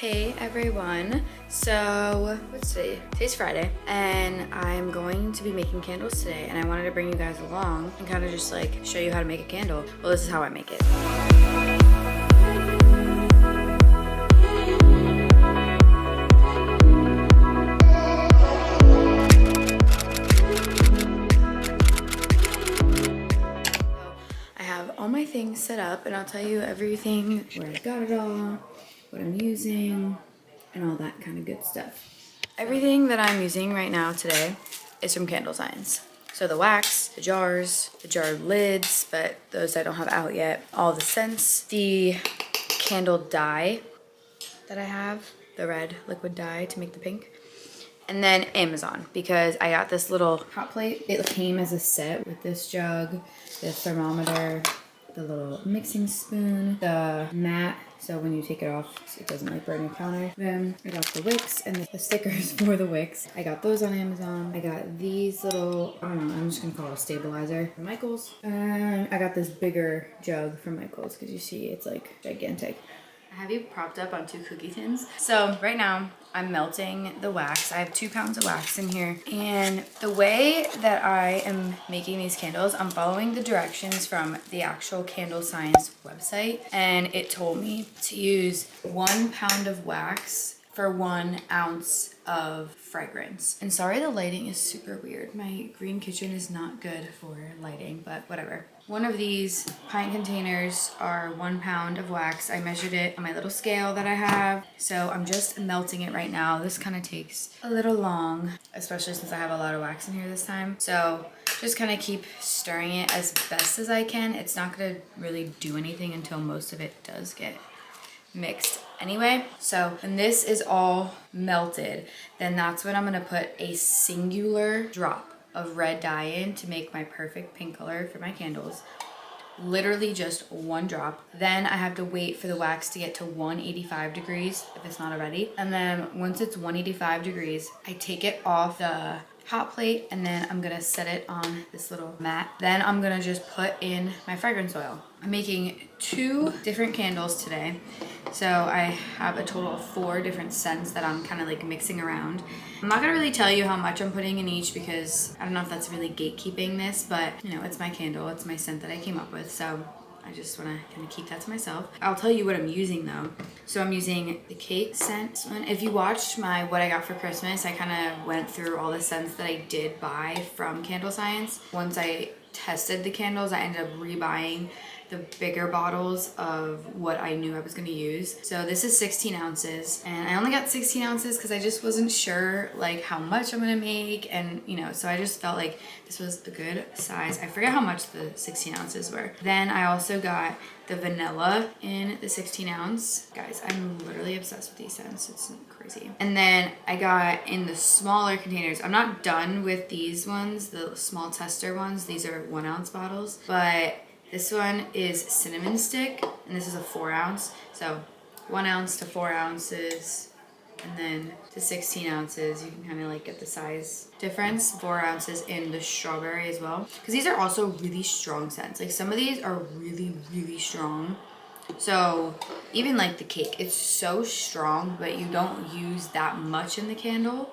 Hey everyone, so what's today? Today's Friday and I'm going to be making candles today, and I wanted to bring you guys along and kind of just like show you how to make a candle. Well, this is how I make it. I have all my things set up and I'll tell you everything, where I got it all, what I'm using, and all that kind of good stuff. Everything that I'm using right now today is from Candle Science. So the wax, the jars, the jar lids, but those I don't have out yet, all the scents, the candle dye that I have, the red liquid dye to make the pink, and then Amazon, because I got this little hot plate. It came as a set with this jug, the thermometer, the little mixing spoon, the mat, so when you take it off, it doesn't like burn your counter. Then I got the wicks and the stickers for the wicks. I got those on Amazon. I got these little, I don't know, I'm just gonna call it a stabilizer from Michaels. And I got this bigger jug from Michaels because you see it's like gigantic. I have you propped up on 2 cookie tins. So right now I'm melting the wax. I have 2 pounds of wax in here. And the way that I am making these candles, I'm following the directions from the actual Candle Science website. And it told me to use 1 pound of wax for 1 ounce of fragrance. And sorry, the lighting is super weird. My green kitchen is not good for lighting, but whatever. One of these pint containers are 1 pound of wax. I measured it on my little scale that I have. So I'm just melting it right now. This kind of takes a little long, especially since I have a lot of wax in here this time. So just kind of keep stirring it as best as I can. It's not gonna really do anything until most of it does get mixed anyway. So when this is all melted, then that's when I'm gonna put a singular drop of red dye in to make my perfect pink color for my candles. Literally just 1 drop. Then I have to wait for the wax to get to 185 degrees if it's not already. And then once it's 185 degrees, I take it off the hot plate and then I'm gonna set it on this little mat. Then I'm gonna just put in my fragrance oil. I'm making 2 different candles today. So I have a total of 4 different scents that I'm kind of like mixing around. I'm not gonna really tell you how much I'm putting in each because I don't know if that's really gatekeeping this, but you know, it's my candle, it's my scent that I came up with. So I just want to kind of keep that to myself. I'll tell you what I'm using though. So I'm using the cake scent. If you watched my what I got for Christmas, I kind of went through all the scents that I did buy from Candle Science. Once I tested the candles, I ended up rebuying the bigger bottles of what I knew I was going to use. So this is 16 ounces and I only got 16 ounces because I just wasn't sure like how much I'm going to make, and you know, so I just felt like this was a good size. I forget how much the 16 ounces were. Then I also got the vanilla in the 16 ounce. Guys, I'm literally obsessed with these scents. It's crazy. And then I got in the smaller containers. I'm not done with these ones, the small tester ones. These are 1 ounce bottles, but this one is cinnamon stick, and this is a 4 ounce. So 1 ounce to 4 ounces, and then to 16 ounces. You can kind of like get the size difference. 4 ounces in the strawberry as well. Because these are also really strong scents. Like some of these are really, really strong. So even like the cake, it's so strong, but you don't use that much in the candle.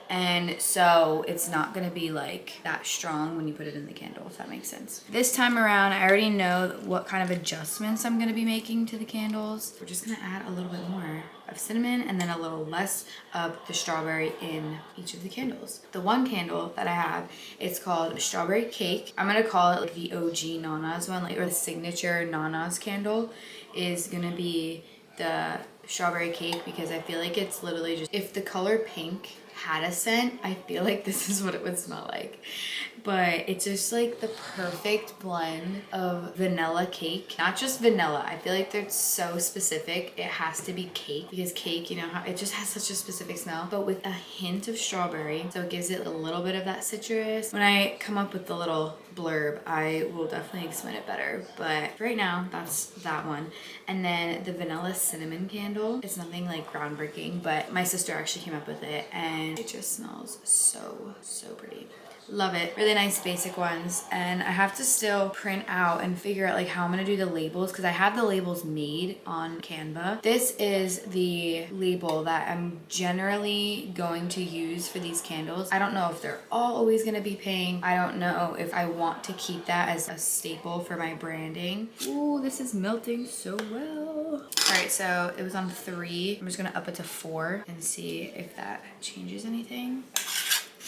And so it's not gonna be like that strong when you put it in the candle, if that makes sense. This time around, I already know what kind of adjustments I'm gonna be making to the candles. We're just gonna add a little bit more of cinnamon and then a little less of the strawberry in each of the candles. The one candle that I have, it's called Strawberry Cake. I'm gonna call it like the OG Nahnahs one, like, or the signature Nahnahs candle is gonna be the Strawberry Cake, because I feel like it's literally just, if the color pink had a scent, I feel like this is what it would smell like. But it's just like the perfect blend of vanilla cake. Not just vanilla, I feel like they're so specific. It has to be cake, because cake, you know how it just has such a specific smell, but with a hint of strawberry, so it gives it a little bit of that citrus. When I come up with the little blurb, I will definitely explain it better, but right now that's that one. And then the vanilla cinnamon candle, it's nothing like groundbreaking, but my sister actually came up with it and it just smells so pretty. Love it. Really nice basic ones. And I have to still print out and figure out like how I'm gonna do the labels because I have the labels made on Canva. This is the label that I'm generally going to use for these candles. I don't know if they're all always gonna be pink. I don't know if I want to keep that as a staple for my branding. Ooh, this is melting so well. All right, so it was on 3. I'm just gonna up it to 4 and see if that changes anything.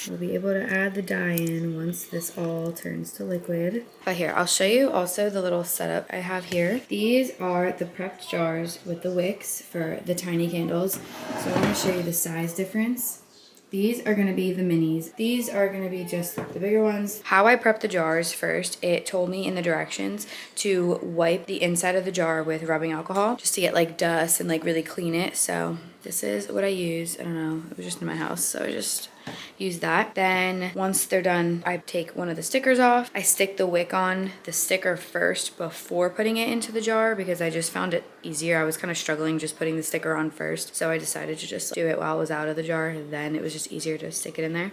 We'll be able to add the dye in once this all turns to liquid. But here, I'll show you also the little setup I have here. These are the prepped jars with the wicks for the tiny candles. So I want to show you the size difference. These are gonna be the minis. These are gonna be just the bigger ones. How I prep the jars first, it told me in the directions to wipe the inside of the jar with rubbing alcohol just to get like dust and like really clean it. So this is what I use. I don't know, it was just in my house, so I just use that. Then once they're done, I take one of the stickers off. I stick the wick on the sticker first before putting it into the jar because I just found it easier. I was kind of struggling just putting the sticker on first, so I decided to just do it while it was out of the jar. Then it was just easier to stick it in there.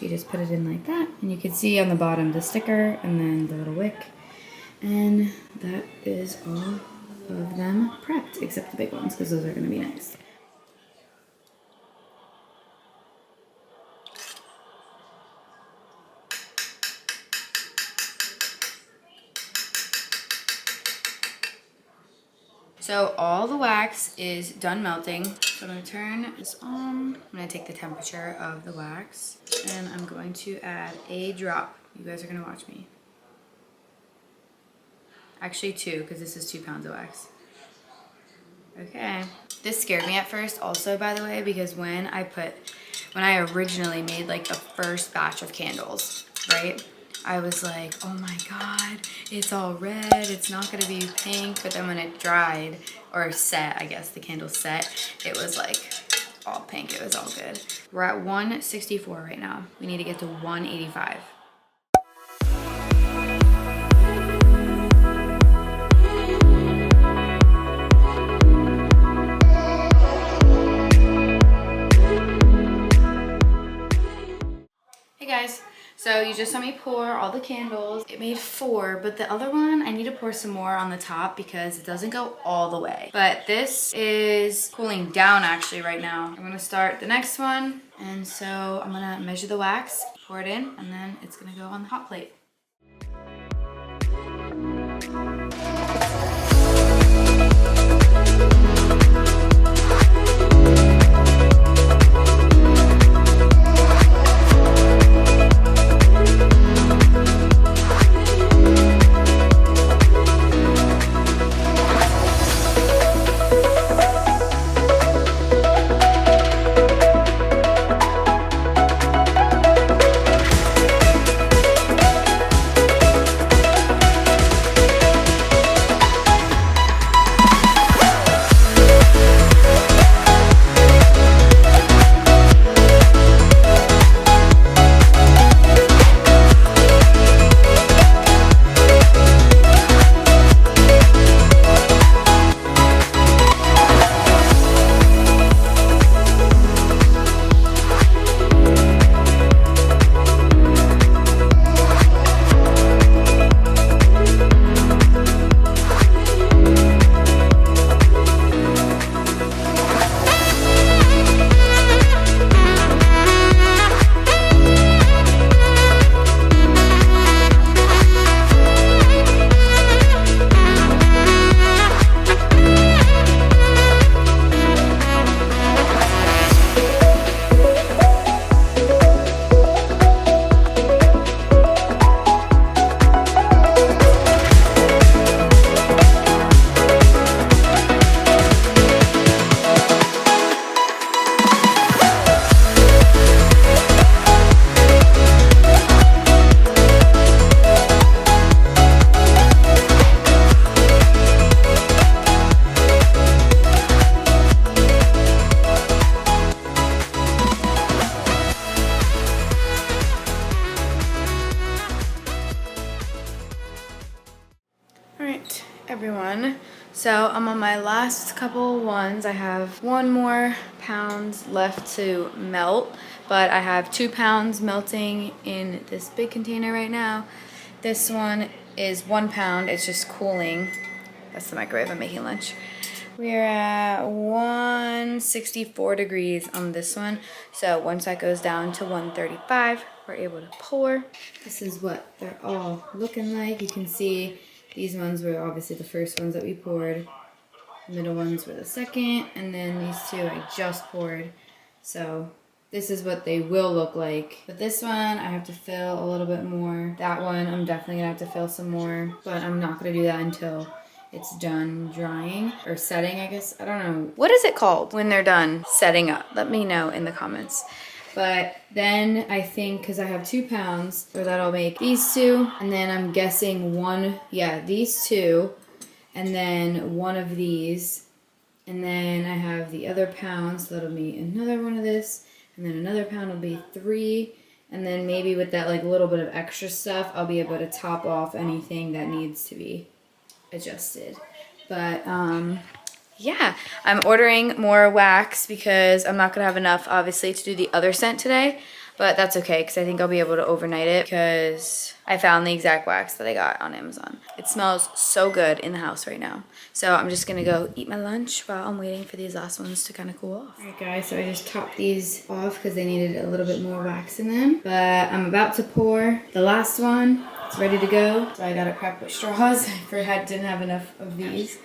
You just put it in like that, and you can see on the bottom the sticker and then the little wick. And that is all of them prepped, except the big ones because those are going to be next. So all the wax is done melting. So I'm gonna turn this on. I'm gonna take the temperature of the wax and I'm going to add a drop. You guys are gonna watch me. Actually 2, because this is 2 pounds of wax. Okay. This scared me at first also, by the way, because when I originally made like the first batch of candles, right? I was like, oh my God, it's all red, it's not gonna be pink. But then when it dried, or set, I guess the candle set, it was like all pink, it was all good. We're at 164 right now. We need to get to 185. Hey guys. So you just saw me pour all the candles. It made 4, but the other one, I need to pour some more on the top because it doesn't go all the way. But this is cooling down actually right now. I'm gonna start the next one. And so I'm gonna measure the wax, pour it in, and then it's gonna go on the hot plate. So I'm on my last couple ones. I have 1 more pound left to melt, but I have 2 pounds melting in this big container right now. This one is 1 pound, it's just cooling. That's the microwave, I'm making lunch. We're at 164 degrees on this one. So once that goes down to 135, we're able to pour. This is what they're all looking like. You can see these ones were obviously the first ones that we poured. The middle ones were the second, and then these 2 I just poured. So this is what they will look like. But this one, I have to fill a little bit more. That one, I'm definitely gonna have to fill some more, but I'm not gonna do that until it's done drying or setting, I guess. I don't know. What is it called when they're done setting up? Let me know in the comments. But then I think, because I have 2 pounds, or that'll make these 2, and then I'm guessing these 2, and then 1 of these, and then I have the other pound, so that'll be another one of this, and then another pound will be 3, and then maybe with that like little bit of extra stuff, I'll be able to top off anything that needs to be adjusted. But yeah, I'm ordering more wax because I'm not gonna have enough obviously to do the other scent today, but that's okay because I think I'll be able to overnight it because I found the exact wax that I got on Amazon. It smells so good in the house right now. So I'm just gonna go eat my lunch while I'm waiting for these last ones to kind of cool off. All right guys, so I just topped these off because they needed a little bit more wax in them, but I'm about to pour the last one. It's ready to go. So I got it prepped with straws. I didn't have enough of these.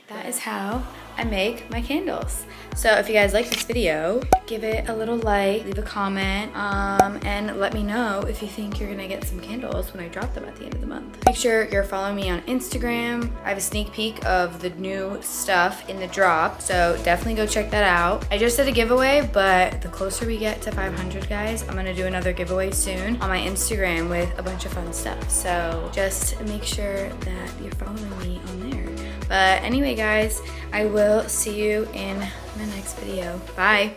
That is how I make my candles. So if you guys like this video, give it a little like, leave a comment, and let me know if you think you're gonna get some candles when I drop them at the end of the month. Make sure you're following me on Instagram. I have a sneak peek of the new stuff in the drop, so definitely go check that out. I just did a giveaway, but the closer we get to 500 guys, I'm gonna do another giveaway soon on my Instagram with a bunch of fun stuff. So just make sure that you're following me on there. But anyway guys, I will see you in the next video. Bye.